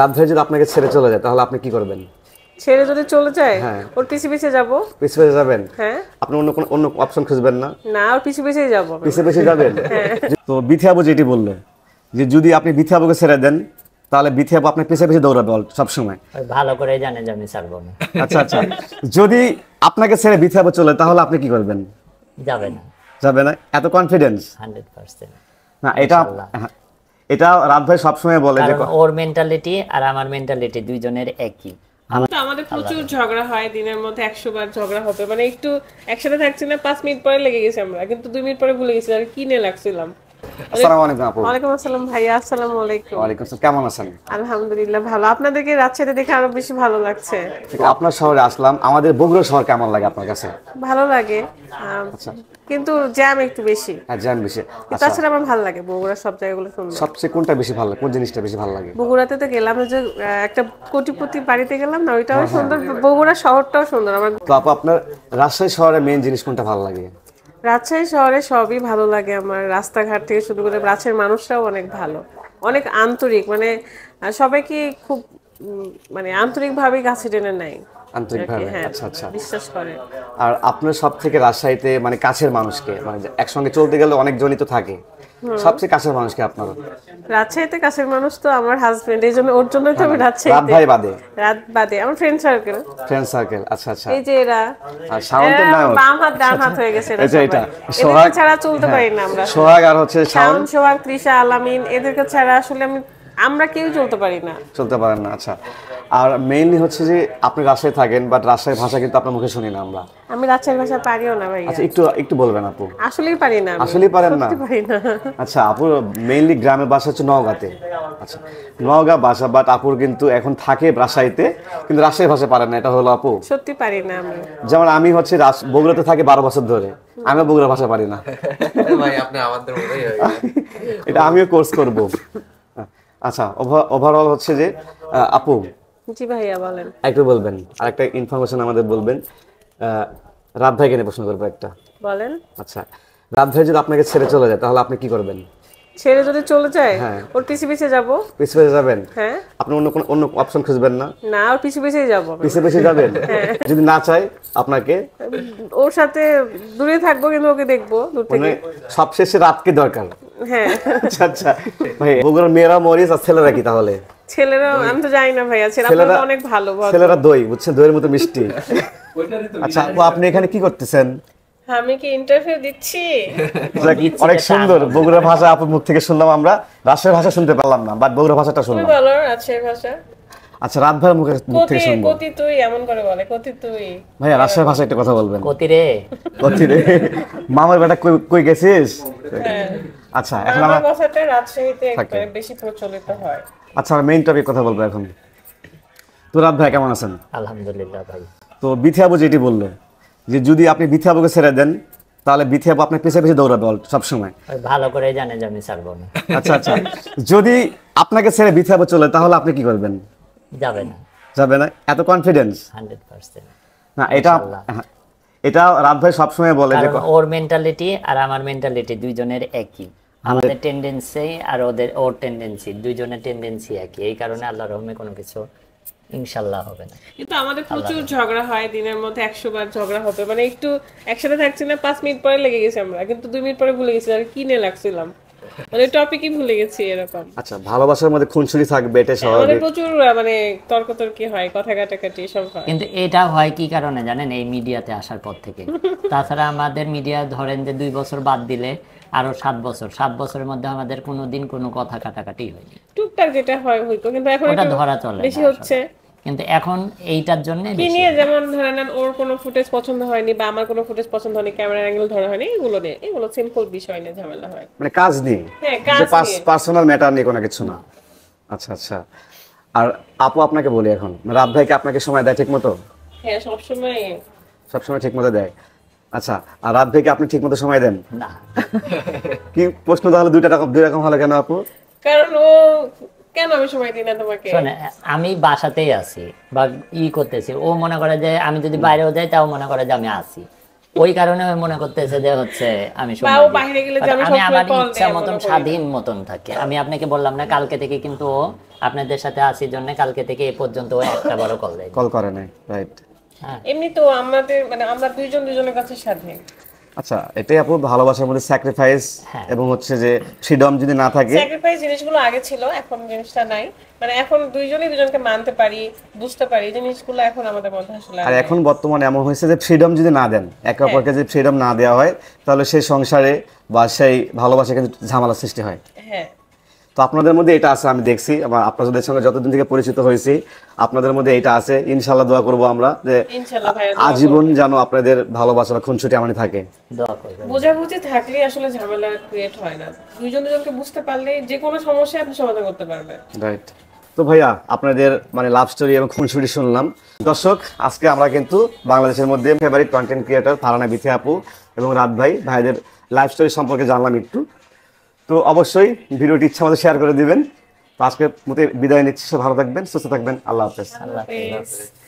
রাত ভাই যদি আপনাকে ছেড়ে চলে যায় তাহলে আপনি কি করবেন? ছেড়ে যদি চলে যায় হ্যাঁ। ওর পিছে পিছে যাব। পিছে পিছে যাবেন? হ্যাঁ। আপনি অন্য অপশন খুঁজবেন না? না, ওর পিছে পিছেই যাব আমি। পিছে পিছে যাবেন? হ্যাঁ। তো বিথি আপু যেটি বললো যে যদি আপনি বিথি আপুকে ছেড়ে দেন তাহলে বিথি আপু আপনার পিছে পিছে দৌড়াবে সব সময়। ভালো করে জানে যে আমি ছাড়বো না। আচ্ছা আচ্ছা, যদি আপনাকে ছেড়ে বিথি আপু চলে তাহলে আপনি কি করবেন? যাবে না, যাবে না? এত কনফিডেন্স? 100%। না, এটা রাত ভাই সবসময় বলে যে কারণ ওর মেন্টালিটি আর আমার মেন্টালিটি দুইজনের একই। তো আমাদের প্রচুর ঝগড়া হয়, দিনের মধ্যে 100 বার ঝগড়া হবে, মানে একটু একসাথে থাকছি না 5 মিনিট পরে লেগে গেছি আমরা, কিন্তু 2 মিনিট পরে ভুলে গেছি আর কি নিয়ে লাগছিলাম। আসসালামু আলাইকুম আপু। ওয়ালাইকুম আসসালাম ভাইয়া, আসসালামু আলাইকুম। ওয়ালাইকুম আসসালাম, কেমন আছেন? আলহামদুলিল্লাহ ভালো। আপনাদেরকে রাজশাহীতে দেখে আরো বেশি ভালো লাগছে। আপনার শহরে আসলাম, আমাদের বগুড়া শহর কেমন লাগে আপনার কাছে? ভালো লাগে, আচ্ছা, কিন্তু জ্যাম একটু বেশি। হ্যাঁ জ্যাম বেশি। আচ্ছা, তাছাড়া আমার ভালো লাগে বগুড়ার সব জায়গাগুলো সুন্দর। সবচেয়ে কোনটা বেশি ভালো লাগে, কোন জিনিসটা বেশি ভালো লাগে? বগুড়াতে তো গেলাম, ওই যে একটা কোটিপতি বাড়িতে গেলাম না, ওইটাও সুন্দর, বগুড়া শহরটাও সুন্দর আমার। তো আপু আপনার রাজশাহী শহরের মেইন জিনিস কোনটা ভালো লাগে? রাজশাহী শহরে সবই ভালো লাগে আমার, রাস্তাঘাট থেকে শুরু করে রাজশাহীর মানুষরাও অনেক ভালো, অনেক আন্তরিক, মানে সবাইকে খুব মানে আন্তরিকভাবে কাছে টেনে নেয় আন্তরিকভাবে? হ্যাঁ, আচ্ছা আচ্ছা। বিশ্বাস করে। আর আপনার সব থেকে রাজশাহীতে মানে কাছের মানুষকে, মানে যে একসঙ্গে চলতে গেলে অনেকজনই তো থাকে, সবচেয়ে কাছের মানুষকে আপনার? রাজশাহীতে কাছের মানুষ তো আমার হাজবেন্ড, এই জন্য ওর জন্যই তো আমি রাত রাজশাহীতে। ভাই বাদে? রাত বাদে আমার ফ্রেন্ড সার্কেল। Friend circle? আচ্ছা আচ্ছা। এই যে এরা আর শাওনদের নাম বাম হাত ডান হাত হয়ে গেছে, এই যে এটা সোহাগ ছাড়া চলতে পারি না আমরা। সোহাগ আর হচ্ছে শাওন, সোহাগ, তৃষা, আলামিন, এদেরকে ছাড়া আসলে আমরা কেউ চলতে পারি না। চলতে পারেন না? আচ্ছা। আর মেইনলি হচ্ছে যে আপনি রাজশাহী থাকেন, বাট রাজশাহীর ভাষা কিন্তু আপনার মুখে শুনি না আমরা। আমি রাজশাহীর ভাষা পারিও না ভাইয়া। আচ্ছা, একটু বলবেন আপু। আসলেই পারি না, আসলেই পারেন না? সত্যি পারি না। আচ্ছা, আপুর মেইনলি গ্রামের বাসা হচ্ছে নওগাঁতে। আচ্ছা, নওগাঁ বাসা, বাট আপুর কিন্তু এখন থাকে রাজশাহীতে, কিন্তু রাজশাহী ভাষা পারেন না, এটা হলো আপু? সত্যি পারি না আমি। যেমন আমি হচ্ছে বগুড়াতে থাকি 12 বছর ধরে, আমি বগুড়া ভাষা পারি না। ভাই আপনি আমাদের মতোই হয়ে গেলেন। এটা আমিও কোর্স করব। আচ্ছা, ওভারঅল হচ্ছে যে আপু জি ভাইয়া বলেন। একটু বলবেন, আরেকটা ইনফরমেশন আমাদের বলবেন। রাত ভাইকে নিয়ে প্রশ্ন করবো একটা। বলেন। আচ্ছা, রাত ভাই যদি আপনাকে ছেড়ে চলে যায় তাহলে আপনি কি করবেন? ছেড়ে যদি চলে যায় হ্যাঁ। ওর পিছে পিছে যাব। পিছে পিছে যাবেন? হ্যাঁ। আপনি অন্য অপশন খুঁজবেন না? না, ওর পিছে পিছেই যাব আমি। পিছে পিছে যাবেন? যদি না চায় আপনাকে? ওর সাথে দূরে থাকবো, কিন্তু ওকে দেখবো দূর মানে থেকে। সবশেষে রাতকে দরকার? হ্যাঁ। আচ্ছা আচ্ছা ভাই, বগুড়ার মেয়েরা মরিস আর ছেলেরা কি তাহলে? ছেলেরা আমি তো জানি না ভাইয়া, ছেলেরা অনেক ভালো, ছেলেরা দই, বুঝছেন, দইয়ের মতো মিষ্টি। আচ্ছা আপু, আপনি এখানে কি করতেছেন? আমি কি ইন্টারভিউ দিচ্ছি? অনেক সুন্দর বগুড়া ভাষা আপুর মুখ থেকে শুনলাম আমরা, রাজশাহীর ভাষা শুনতে পারলাম না, বাট বগুড়া ভাষাটা তুমি শুনলাম। বলো রাজশাহীর ভাষা। আচ্ছা, রাত ভাইয়ের মুখ থেকে শুনবো। কতি তুই এমন করে বলে, কতি তুই। ভাইয়া রাজশাহীর ভাষায় একটা কথা বলবেন। কতি রে, কতি রে, মামার বেটা কই গেছিস? হ্যাঁ, আচ্ছা, এখন আমার আমরা ভাষাটা রাজশাহীতে একবারে বেশি প্রচলিত হয়। আচ্ছা, আমরা মেইন টপিক কথা বলবো এখন। তো রাত ভাই কেমন আছেন? আলহামদুলিল্লাহ ভাই। তো বিথি আপু যেটি বললো যে যদি আপনি বিথি আপুকে ছেড়ে দেন তাহলে বিথি আপু আপনার পিছে পিছে দৌড়াবে সব সময়। ভালো করে জানে যে আমি ছাড়বো না। আচ্ছা আচ্ছা, যদি আপনাকে ছেড়ে বিথি আপু চলে তাহলে আপনি কি করবেন? যাবে না, যাবে না? এত কনফিডেন্স? 100%। না, এটা রাত ভাই সবসময় বলে যে কারণ ওর মেন্টালিটি আর আমার মেন্টালিটি দুইজনের একই। আমাদের টেন্ডেন্সি আর ওর টেন্ডেন্সি, দুইজনের টেন্ডেন্সি একই, এই কারণে আল্লাহর রহমে কোনো কিছু ইনশাআল্লাহ হবে না। কিন্তু আমাদের প্রচুর ঝগড়া হয়, দিনের মধ্যে 100 বার ঝগড়া হবে, মানে একটু একসাথে থাকছি না 5 মিনিট পরে লেগে গেছি আমরা, কিন্তু 2 মিনিট পরে ভুলে গেছি আর কি নিয়ে লাগছিলাম, মানে টপিকই ভুলে গেছি এরকম। আচ্ছা, ভালোবাসার মধ্যে খুনসুটি থাকবে, এটা আমাদের স্বাভাবিক। প্রচুর মানে তর্কতর্কি হয়, কথা কাটাকাটি সব হয়। কিন্তু এটা হয় কি কারণে জানেন? এই মিডিয়াতে আসার পর থেকে। তাছাড়া আমাদের মিডিয়া ধরেন যে 2 বছর বাদ দিলে আরো 7 বছরের মধ্যে আমাদের কোনোদিন কোনো কথা কাটাকাটি হয়নি। টুকটাক যেটা হয় হয়তো, কিন্তু এখন ওটা একটু ধরা চলে বেশি না হচ্ছে। কিন্তু এখন এইটার জন্য কি নিয়ে, যেমন ধরে নেন ওর কোনো ফুটেজ পছন্দ হয়নি বা আমার কোনো ফুটেজ পছন্দ হয়নি, ক্যামেরা অ্যাঙ্গেল ধরা হয়নি, এগুলো সিম্পল বিষয় নিয়ে ঝামেলা হয়। মানে কাজ নেই, হ্যাঁ, কাজ নিয়ে। পার্সোনাল ম্যাটার নিয়ে কোনো কিছু না। আচ্ছা আচ্ছা। আর আপু আপনাকে বলি, এখন রাত ভাইকে আপনাকে সময় দেয় ঠিক মতো? হ্যাঁ, সবসময় ঠিক মতো দেয়? আচ্ছা, আর রাত ভাইকে আপনি ঠিক মতো সময় দেন না। কি প্রশ্ন তাহলে দুই রকম হলো কেন আপু? কারণ ও কেন আমি সময় দিই না তোমাকে? শোনে, আমি বাসাতেই আছি বা করতেছি, ও মনে করে যে আমি যদি বাইরেও যাই তাও মনে করে যে আমি আছি, ওই কারণে ওই মনে করতেছে যে হচ্ছে আমি বা সময় ও দিই। বাইরে গেলে যে But আমি আমি সবসময় আমার call ইচ্ছা দেই, মতন এমনও করি না। স্বাধীন মতন থাকি। আমি আপনাকে বললাম না কালকে থেকে কিন্তু ও আপনাদের সাথে আসি জন্য কালকে থেকে এ পর্যন্ত ও একটা বড় কল দেয়। কল করে নাই, রাইট। এমনি তো আমাদের মানে আমরা দুইজন দুজনের কাছে স্বাধীন। আচ্ছা, এটাই আপু ভালোবাসার মধ্যে স্যাক্রিফাইস হ্যাঁ। এবং হচ্ছে যে ফ্রিডম যদি না থাকে। স্যাক্রিফাইস জিনিসগুলো আগে ছিল, এখন জিনিসটা নাই। মানে এখন দুইজনই দুজনকে মানতে পারি, বুঝতে পারি, এই জিনিসগুলো এখন আমাদের মধ্যে আসলে আর এখন বর্তমানে এমন হয়েছে যে ফ্রিডম যদি না দেন, একে অপরকে যদি ফ্রিডম না দেওয়া হয়, তাহলে সেই সংসারে বা সেই ভালোবাসা কিন্তু ঝামেলা সৃষ্টি হয়। হ্যাঁ, তো আপনাদের মধ্যে এটা আছে, আমি দেখছি আপনাদের সঙ্গে যতদিন থেকে পরিচিত হয়েছি আপনাদের মধ্যে এটা আছে। ইনশাল্লাহ দোয়া করবো আমরা যে ইনশাআল্লাহ ভাইয়া। আজীবন যেন আপনাদের ভালোবাসা বা খুনসুটি আমাদের থাকে। দোয়া করবেন। বোঝাবুঝি থাকলে আসলে ঝামেলা ক্রিয়েট হয় না। দুইজন দুজনকে বুঝতে পারলে যে কোনো সমস্যা আপনি সমাধান করতে পারবেন। রাইট। তো ভাইয়া আপনাদের মানে লাভ স্টোরি এবং খুনসুটি শুনলাম। দর্শক, আজকে আমরা কিন্তু বাংলাদেশের মধ্যে favourite content creator Farhana Bithi আপু এবং রাত ভাইদের লাইফ স্টোরি সম্পর্কে জানলাম একটু। তো অবশ্যই ভিডিওটি ইচ্ছা মতো শেয়ার করে দিবেন। তো আজকে মতো বিদায় নিচ্ছি। সব ভালো থাকবেন, সুস্থ থাকবেন। আল্লাহ হাফেজ। আল্লাহ হাফেজ। Peace.